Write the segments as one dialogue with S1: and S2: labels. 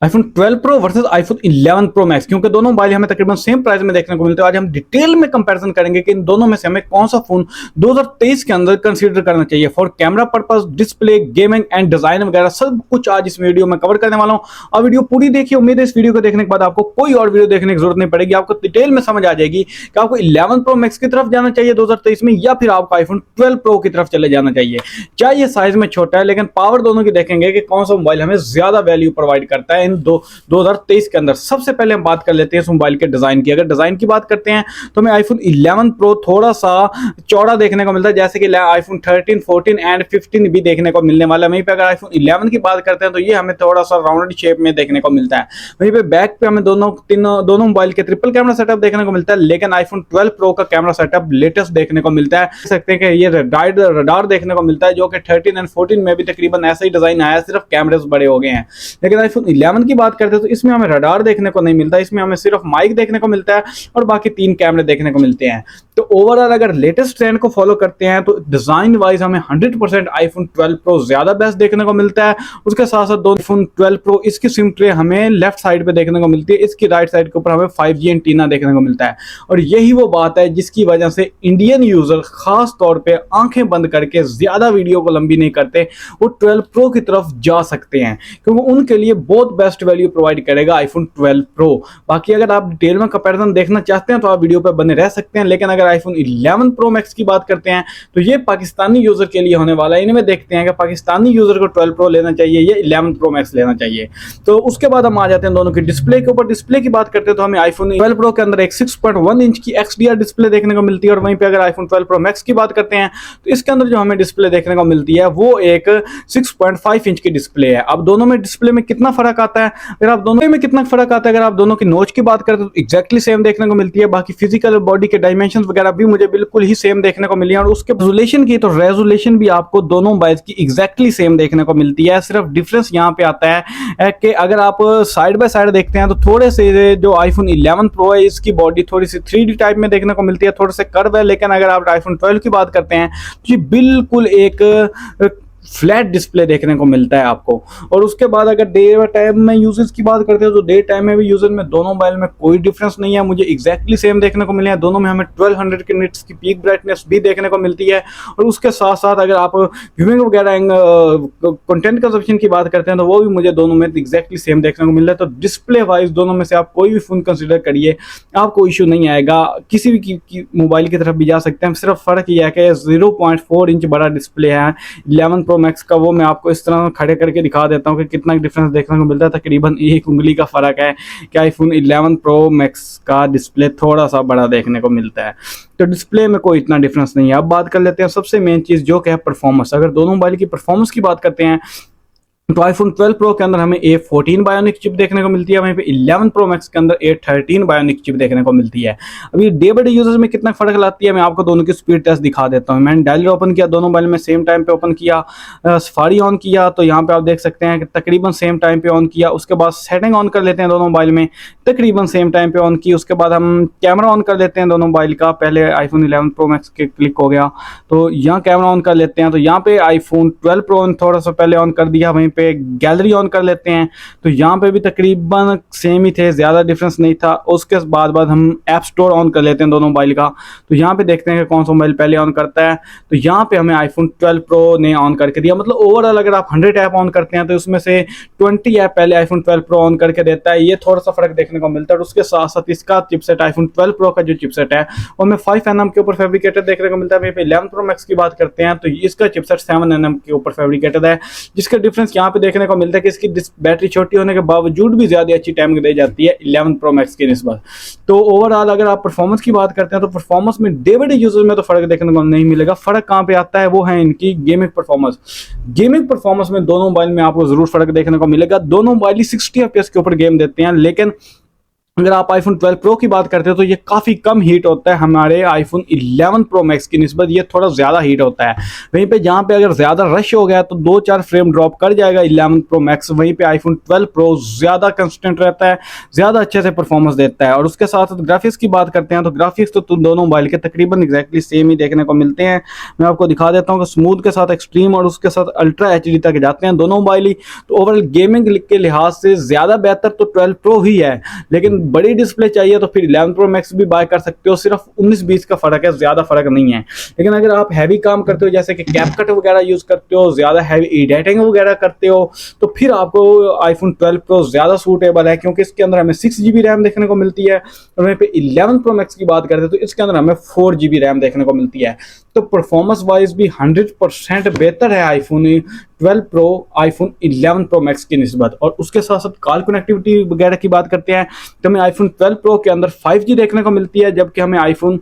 S1: IPhone 12 pro versus iPhone 11 pro max, क्योंकि दोनों mobile हमें तकरीबन सेम प्राइस में देखने को मिलते हैं। आज हम डिटेल में कंपैरिजन करेंगे कि इन दोनों में से हमें कौन सा फोन 2023 के अंदर कंसीडर करना चाहिए for camera purpose, display, gaming and design वगैरह सब कुछ आज इस वीडियो में कवर करने वाला हूं। और वीडियो पूरी देखिए, उम्मीद है इस वीडियो को देखने के बाद आपको कोई और वीडियो देखने की जरूरत नहीं पड़ेगी, आपको डिटेल में समझ आ जाएगी कि आपको 11 प्रो मैक्स की तरफ जाना चाहिए 2023 में, या फिर आपको आईफोन 12 प्रो की तरफ चले जाना चाहिए। क्या ये साइज में छोटा है, लेकिन पावर दोनों की देखेंगे कि कौन सा मोबाइल हमें ज्यादा वैल्यू प्रोवाइड करता है इन 2023 के अंदर। सबसे पहले हम बात कर लेते हैं इस मोबाइल के डिजाइन की। अगर डिजाइन की बात करते हैं तो हमें आईफोन 11 प्रो थोड़ा सा चौड़ा देखने को मिलता है, जैसे कि आईफोन 13, 14 एंड 15 भी देखने को मिलने वाला है। वहीं पे अगर आईफोन 11 की बात करते हैं तो ये हमें थोड़ा सा राउंड शेप में देखने को मिलता है। वहीं पे बैक पे हमें दोनों मोबाइल के ट्रिपल कैमरा सेटअप देखने को मिलता है, लेकिन आईफोन 12 प्रो का कैमरा सेटअप लेटेस्ट देखने को मिलता है। देख सकते हैं कि ये रडार देखने को मिलता है, जो कि 13 एंड 14 में भी तकरीबन ऐसा ही डिजाइन आया है, सिर्फ कैमरे बड़े हो गए हैं। लेकिन आईफोन 11 की बात करते हैं तो इसमें हमें रडार देखने को नहीं मिलता, इसमें हमें सिर्फ माइक देखने को मिलता है और बाकी 3 कैमरे देखने को मिलते हैं। तो ओवरऑल अगर लेटेस्ट ट्रेंड को फॉलो करते हैं तो डिजाइन वाइज हमें 100% आईफोन 12 प्रो ज्यादा बेस्ट देखने को मिलता है। उसके साथ साथ दो आईफोन 12 प्रो इसकी सिम ट्रे हमें लेफ्ट साइड पे देखने को मिलती है, इसकी राइट साइड के ऊपर हमें 5G एंटीना देखने को मिलता है। और यही वो बात है जिसकी वजह से इंडियन यूजर खास तौर पे आंखें बंद करके ज्यादा वीडियो को लंबी नहीं करते, वो 12 प्रो की तरफ जा सकते हैं, क्योंकि उनके लिए बहुत बेस्ट वैल्यू प्रोवाइड करेगा आईफोन 12 प्रो। बाकी अगर आप डिटेल में कंपैरिजन देखना चाहते हैं तो आप वीडियो पर बने रह सकते हैं। लेकिन अगर आईफोन 11 प्रो मैक्स की बात करते हैं तो ये पाकिस्तानी यूजर के लिए होने वाला है। इनमें देखते हैं कि पाकिस्तानी यूजर को 12 प्रो लेना चाहिए या 11 प्रो मैक्स लेना चाहिए। तो उसके बाद हम आ जाते हैं दोनों की डिस्प्ले के ऊपर। डिस्प्ले की बात करते हैं तो हमें आईफोन 12 प्रो के अंदर एक 6.1 इंच की XDR डिस्प्ले देखने को मिलती है, और वहीं पे अगर आईफोन 12 प्रो मैक्स की बात करते हैं तो इसके अंदर जो हमें डिस्प्ले देखने को मिलती है वो एक 6.5 इंच की डिस्प्ले है। अब दोनों में डिस्प्ले में कितना फर्क आता है, अगर आप दोनों में कितना फर्क आता है, अगर आप दोनों की नोच की बात करते हैं तो एक्जैक्टली सेम देखने को मिलती है। बाकी फिजिकल बॉडी के डायमेंशन वगैरह भी मुझे बिल्कुल ही सेम देखने को मिली है। और उसके रेजोल्यूशन की तो रेजोल्यूशन भी आपको दोनों मोबाइल्स की एक्जैक्टली सेम देखने को मिलती है। सिर्फ डिफरेंस यहाँ पे आता है कि अगर आप साइड बाय साइड देखते हैं तो थोड़े से जो आईफोन 11 प्रो है इसकी बॉडी थोड़ी सी 3D टाइप में देखने को मिलती है, थोड़े से कर्व है। लेकिन अगर आप आईफोन 12 की बात करते हैं तो ये बिल्कुल एक फ्लैट डिस्प्ले देखने को मिलता है आपको। और उसके बाद अगर डे टाइम में यूजेस की बात करते हैं तो डे टाइम में भी यूजर में दोनों मोबाइल में कोई डिफरेंस नहीं है, मुझे एक्जैक्टली सेम देखने को मिले हैं। दोनों में हमें 1200 के निट्स की पीक ब्राइटनेस भी देखने को मिलती है। और उसके साथ साथ अगर आप व्यूइंग वगैरह कंटेंट कंजप्शन की बात करते हैं तो वो भी मुझे दोनों में एक्जैक्टली सेम देखने को मिल रहा है। तो डिस्प्ले वाइज दोनों में से आप कोई भी फोन कंसिडर करिए, आपको इशू नहीं आएगा, किसी भी मोबाइल की तरफ भी जा सकते हैं। सिर्फ फर्क यह है कि 0.4 इंच बड़ा डिस्प्ले है 11 प्रो मैक्स का, वो मैं आपको इस तरह खड़े करके दिखा देता हूं कि कितना डिफरेंस देखने को मिलता है। तकरीबन 1 उंगली का फर्क है कि आईफोन 11 प्रो मैक्स का डिस्प्ले थोड़ा सा बड़ा देखने को मिलता है। तो डिस्प्ले में कोई इतना डिफरेंस नहीं है। अब बात कर लेते हैं सबसे मेन चीज जो कि है परफॉर्मेंस। अगर दोनों मोबाइल की परफॉर्मेंस की बात करते हैं तो आईफोन 12 प्रो के अंदर हमें A14 बायोनिक चिप देखने को मिलती है, वहीं पे 11 प्रो मैक्स के अंदर A13 बायोनिक चिप देखने को मिलती है। अभी डे बाय डे यूजर्स में कितना फर्क लाती है मैं आपको दोनों की स्पीड टेस्ट दिखा देता हूं। मैंने डायलर ओपन किया, दोनों मोबाइल में सेम टाइम पे ओपन किया। सफारी ऑन किया तो यहाँ पे आप देख सकते हैं कि तकरीबन सेम टाइम पे ऑन किया। उसके बाद सेटिंग ऑन कर लेते हैं दोनों मोबाइल में, तकरीबन सेम टाइम पे ऑन की। उसके बाद हम कैमरा ऑन कर लेते हैं दोनों मोबाइल का। पहले आईफोन 11 प्रो मैक्स के क्लिक हो गया तो यहाँ कैमरा ऑन कर लेते हैं, तो यहाँ पे आईफोन 12 प्रो थोड़ा सा पहले ऑन कर दिया। वहीं पे गैलरी ऑन कर लेते हैं तो यहाँ पे भी तकरीबन सेम ही थे, ज्यादा डिफरेंस नहीं था। उसके बाद हम ऐप स्टोर ऑन कर लेते हैं दोनों मोबाइल का, तो यहाँ पे देखते हैं कि कौन सा मोबाइल पहले ऑन करता है। तो यहाँ पे हमें आईफोन 12 प्रो ने ऑन करके दिया। मतलब ओवरऑल अगर आप 100 ऐप ऑन करते हैं तो उसमें से 20 ऐप पहले आईफोन 12 प्रो ऑन करके देता है। ये थोड़ा सा फर्क देखने को मिलता है। और उसके साथ साथ इसका चिपसेट आईफोन 12 प्रो का जो चिपसेट है वो हमें 5nm के ऊपर फैब्रिकेटेड देखने को मिलता है। 11 प्रो मैक्स की बात करते हैं तो इसका चिपसेट 7nm के ऊपर फैब्रिकेटेड है, जिसका डिफरेंस यहाँ पे देखने को मिलता है कि इसकी बैटरी छोटी होने के बावजूद भी ज्यादा अच्छी टाइम दे जाती है 11 प्रो मैक्स की निस्बत। तो ओवरऑल अगर आप परफॉर्मेंस की बात करते हैं तो परफॉर्मेंस में डे बाय डे यूजर में तो फर्क देखने को नहीं मिलेगा। फर्क कहां पे आता है वो है इनकी गेमिंग परफॉर्मेंस। गेमिंग परफॉर्मेंस में दोनों मोबाइल में आपको जरूर फर्क देखने को मिलेगा। दोनों मोबाइल 60 FPS के ऊपर गेम देते हैं, लेकिन अगर आप आईफोन 12 प्रो की बात करते हो तो ये काफ़ी कम हीट होता है हमारे आईफोन 11 प्रो मैक्स की निस्बत, ये थोड़ा ज़्यादा हीट होता है। वहीं पे जहाँ पे अगर ज़्यादा रश हो गया तो 2-4 फ्रेम ड्रॉप कर जाएगा 11 प्रो मैक्स, वहीं पे आईफोन 12 प्रो ज़्यादा कंसिस्टेंट रहता है, ज़्यादा अच्छे से परफॉर्मेंस देता है। और उसके साथ साथ ग्राफिक्स की बात करते हैं तो ग्राफिक्स तो दोनों मोबाइल के तकरीबन एग्जैक्टली सेम ही देखने को मिलते हैं। मैं आपको दिखा देता हूँ कि स्मूथ के साथ एक्सट्रीम और उसके साथ अल्ट्रा एचडी तक जाते हैं दोनों मोबाइल ही। तो ओवरऑल गेमिंग के लिहाज से ज़्यादा बेहतर तो 12 प्रो ही है, लेकिन बड़ी डिस्प्ले चाहिए तो फिर 11 प्रो मैक्स भी बाय कर सकते हो। सिर्फ 19-20 का फर्क है, ज्यादा फर्क नहीं है। लेकिन अगर आप हैवी काम करते हो जैसे कि कैपकट वगैरह यूज करते हो, ज्यादा हैवी एडिटिंग वगैरह करते हो, तो फिर आपको आईफोन 12 प्रो ज्यादा सूटेबल है, क्योंकि इसके अंदर हमें 6 GB रैम देखने को मिलती है। और वहीं पे 11 प्रो मैक्स की बात करते हैं तो इसके अंदर हमें 4 GB रैम देखने को मिलती है। तो परफॉर्मेंस वाइज भी 100% बेहतर है iPhone 12 pro iPhone 11 pro max की निस्बत। और उसके साथ साथ कॉल कनेक्टिविटी वगैरह की बात करते हैं तो हमें आईफोन 12 प्रो के अंदर 5G देखने को मिलती है, जबकि हमें आईफोन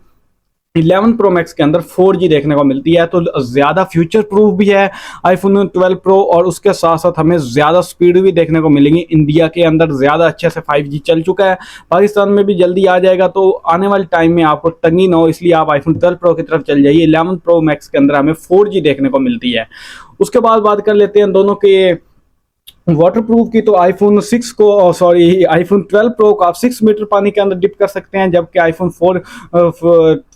S1: 11 प्रो मैक्स के अंदर 4G देखने को मिलती है। तो ज़्यादा फ्यूचर प्रूफ भी है आईफोन 12 प्रो, और उसके साथ साथ हमें ज़्यादा स्पीड भी देखने को मिलेगी। इंडिया के अंदर ज़्यादा अच्छे से 5G चल चुका है, पाकिस्तान में भी जल्दी आ जाएगा, तो आने वाले टाइम में आपको तंगी ना हो, इसलिए आप आईफोन 12 प्रो की तरफ चल जाइए। 11 प्रो मैक्स के अंदर हमें 4G देखने को मिलती है। उसके बाद बात कर लेते हैं दोनों के वाटर प्रूफ की। तो आईफोन 6 को आईफोन 12 प्रो को आप 6 मीटर पानी के अंदर डिप कर सकते हैं, जबकि आईफोन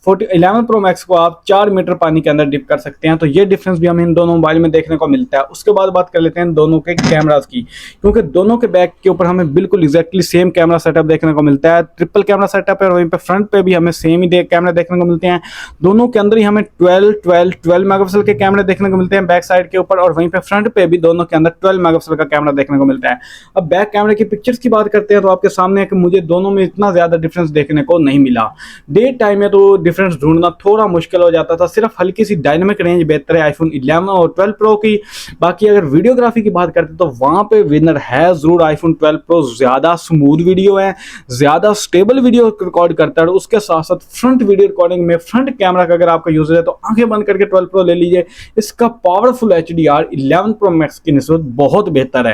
S1: 11 प्रो मैक्स को आप 4 मीटर पानी के अंदर डिप कर सकते हैं। तो ये डिफरेंस भी हमें इन दोनों मोबाइल में देखने को मिलता है। उसके बाद बात कर लेते हैं दोनों के कैमरास की, क्योंकि दोनों के बैक के ऊपर हमें बिल्कुल एग्जैक्टली सेम कैमरा सेटअप देखने को मिलता है। ट्रिपल कैमरा सेटअप है, और वहीं पे फ्रंट पे भी हमें सेम ही कैमरा देखने को मिलते हैं। दोनों के अंदर ही हमें 12 मेगापिक्सल के कैमरे देखने को मिलते हैं बैक साइड के ऊपर, और वहीं पे फ्रंट पे भी दोनों के अंदर 12 मेगापिक्सल का कैमरा देखने को मिलता है। अब बैक कैमरे की पिक्चर्स की बात करते हैं तो आपके सामने है कि मुझे दोनों में इतना ज्यादा डिफरेंस देखने को नहीं मिला। डे टाइम में तो डिफरेंस ढूंढना थोड़ा मुश्किल हो जाता था, सिर्फ हल्की सी डायनामिक रेंज बेहतर है आईफोन 11 और 12 प्रो की। बाकी अगर वीडियोग्राफी की बात करते हैं तो वहां पे विनर है जरूर आईफोन 12 प्रो। ज्यादा स्मूथ वीडियो है, ज्यादा स्टेबल वीडियो रिकॉर्ड करता है। उसके साथ साथ फ्रंट वीडियो रिकॉर्डिंग में फ्रंट कैमरा का अगर आपका यूजर है तो आंखें बंद करके 12 प्रो ले लीजिए। इसका पावरफुल HDR 11 प्रो मैक्स की निस्बत बहुत बेहतर है।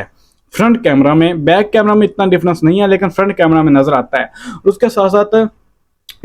S1: फ्रंट कैमरा में, बैक कैमरा में इतना डिफरेंस नहीं है, लेकिन फ्रंट कैमरा में नजर आता है। उसके साथ साथ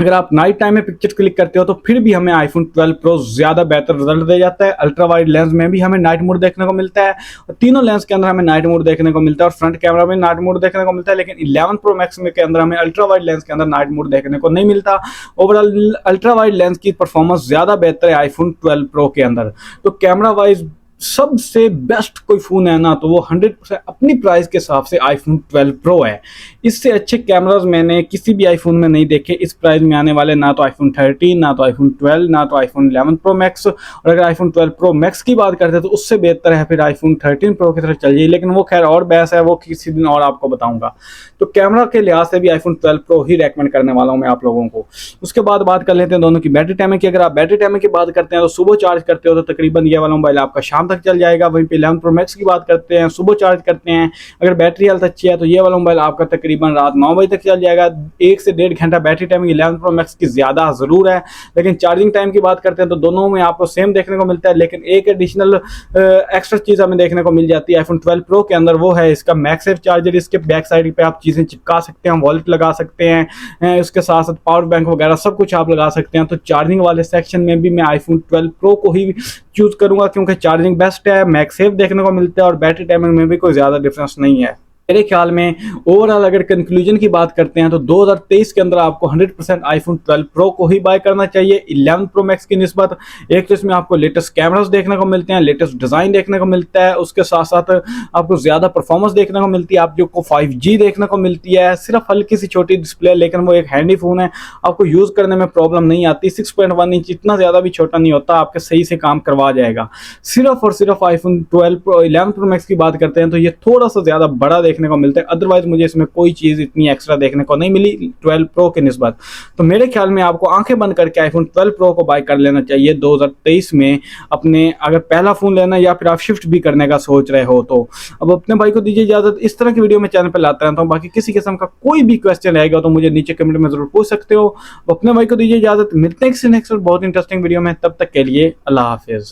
S1: अगर आप नाइट टाइम में पिक्चर क्लिक करते हो तो फिर भी हमें आईफोन 12 प्रो ज्यादा बेहतर रिजल्ट दे जाता है। अल्ट्रा वाइड लेंस में भी हमें नाइट मोड देखने को मिलता है, और तीनों लेंस के अंदर हमें नाइट मोड देखने को मिलता है, और फ्रंट कैमरा में नाइट मोड देखने को मिलता है। लेकिन 11 प्रो मैक्स में के अंदर हमें अल्ट्रा वाइड लेंस के अंदर नाइट मोड देखने को नहीं मिलता। ओवरऑल अल्ट्रा वाइड लेंस की परफॉर्मेंस ज्यादा बेहतर है आईफोन 12 प्रो के अंदर। तो कैमरा वाइज सबसे बेस्ट कोई फोन है ना तो वो 100% अपनी प्राइस के हिसाब से आईफोन 12 प्रो है। इससे अच्छे कैमरास मैंने किसी भी आईफोन में नहीं देखे इस प्राइस में आने वाले, ना तो आईफोन 13, ना तो आईफोन 12, ना तो आईफोन 11 प्रो मैक्स। और अगर आईफोन 12 प्रो मैक्स की बात करते हैं तो उससे बेहतर है फिर आईफोन 13 प्रो की तरफ चलिए, लेकिन वो खैर और बहस है, वो किसी दिन और आपको बताऊंगा। तो कैमरा के लिहाज से भी आईफोन 12 प्रो ही रेकमेंड करने वाला हूँ मैं आप लोगों को। उसके बाद बात कर लेते हैं दोनों की बैटरी टाइमिंग की। अगर आप बैटरी टाइमिंग की बात करते हैं तो सुबह चार्ज करते हो तो तकरीबन ये वाला मोबाइल आपका शाम तक चल जाएगा। वहीं 11 प्रो मैक्स की बात करते हैं, सुबह चार्ज करते हैं, अगर बैटरी हेल्थ अच्छी है तो ये वाला मोबाइल आपका तकरीबन रात 9 बजे तक चल जाएगा। 1 से 1.5 घंटा बैटरी टाइमिंग 11 प्रो मैक्स की ज्यादा जरूर है। लेकिन चार्जिंग टाइम की बात करते हैं तो दोनों में आपको सेम देखने को मिलता है, लेकिन एक एडिशनल एक्स्ट्रा चीज हमें देखने को मिल जाती है आईफोन 12 प्रो के अंदर, वो है इसका मैगसेफ चार्जर। इसके बैक साइड पे आप चीजें चिपका सकते हैं, वॉलेट लगा सकते हैं, उसके साथ साथ पावर बैंक वगैरह सब कुछ आप लगा सकते हैं। तो चार्जिंग वाले सेक्शन में भी मैं आईफोन 12 प्रो को ही चूज करूंगा, क्योंकि चार्जिंग बेस्ट है, मैगसेफ देखने को मिलता है, और बैटरी टाइमिंग में भी कोई ज्यादा डिफरेंस नहीं है मेरे ख्याल में। ओवरऑल अगर कंक्लूजन की बात करते हैं तो 2023 के अंदर आपको 100% आईफोन 12 प्रो को ही बाय करना चाहिए 11 प्रो मैक्स की निस्बत। एक तो इसमें आपको लेटेस्ट कैमरास देखने को मिलते हैं, लेटेस्ट डिजाइन देखने को मिलता है, उसके साथ साथ आपको ज्यादा परफॉर्मेंस देखने को मिलती है, आपको 5G देखने को मिलती है। सिर्फ हल्की सी छोटी डिस्प्ले, लेकिन वो एक हैंडी फोन है, आपको यूज करने में प्रॉब्लम नहीं आती। 6.1 इंच इतना ज्यादा भी छोटा नहीं होता, आपके सही से काम करवा जाएगा। सिर्फ और सिर्फ आईफोन 11 प्रो मैक्स की बात करते हैं तो ये थोड़ा सा ज्यादा बड़ा देखने को मिलता है, अदरवाइज मुझे इसमें कोई चीज इतनी एक्स्ट्रा देखने को नहीं मिली 12 प्रो के निस्बत। तो मेरे ख्याल में आपको आंखें बंद करके आईफोन 12 प्रो को बाय कर लेना चाहिए 2023 में अपने, अगर पहला फोन लेना या फिर आप शिफ्ट भी करने का सोच रहे हो तो। अब अपने भाई को दीजिए इजाजत, इस तरह की वीडियो में चैनल पर लाता रहता हूं। बाकी किसी किस्म का कोई भी क्वेश्चन रहेगा तो मुझे नीचे कमेंट में जरूर पूछ सकते हो। अपने भाई को दीजिए इजाजत, मिलते हैं किसी नेक्स्ट बहुत इंटरेस्टिंग वीडियो में, तब तक के लिए अल्लाह हाफिज।